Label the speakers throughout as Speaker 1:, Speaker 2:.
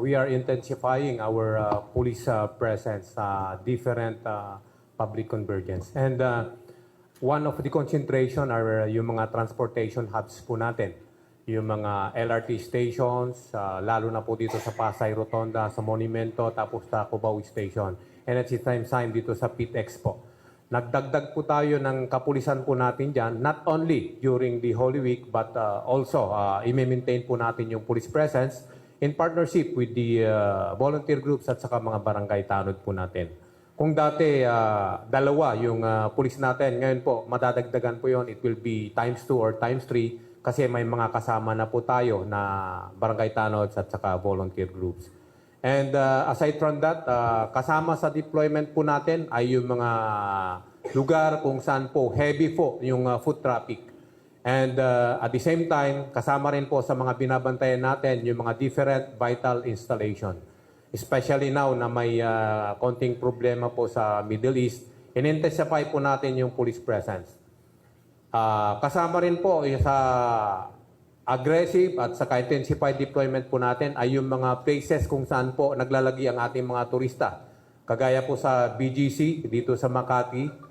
Speaker 1: we are intensifying our police presence sa different public convergence. And one of the concentration are yung mga transportation hubs po natin. Yung mga LRT stations, lalo na po dito sa Pasay Rotonda, sa Monumento, tapos sa Cubao Station. And at the same time dito sa Pit Expo. Nagdagdag po tayo ng kapulisan po natin dyan, not only during the Holy Week, but also i-maintain po natin yung police presence in partnership with the volunteer groups at saka mga barangay tanod po natin. Kung dati dalawa yung police natin, ngayon po madadagdagan po yon, it will be times 2 or times 3 kasi may mga kasama na po tayo na barangay tanods at saka volunteer groups. And aside from that, kasama sa deployment po natin ay yung mga lugar kung saan po heavy po yung foot traffic. And at the same time, kasama rin po sa mga binabantayan natin yung mga different vital installation. Especially now na may konting problema po sa Middle East, in-intensify po natin yung police presence. Kasama rin po sa aggressive at saka intensified deployment po natin ay yung mga places kung saan po naglalagi ang ating mga turista. Kagaya po sa BGC, dito sa Makati,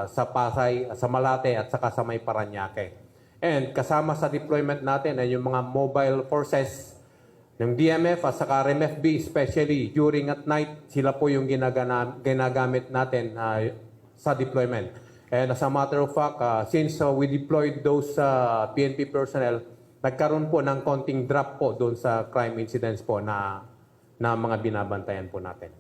Speaker 1: sa Pasay, sa Malate at saka sa may Parañaque. And kasama sa deployment natin ay yung mga mobile forces ng DMF at saka RMFB, especially during at night, sila po yung ginagamit natin sa deployment. And as a matter of fact, since we deployed those PNP personnel, nagkaroon po ng konting drop po doon sa crime incidents po na mga binabantayan po natin.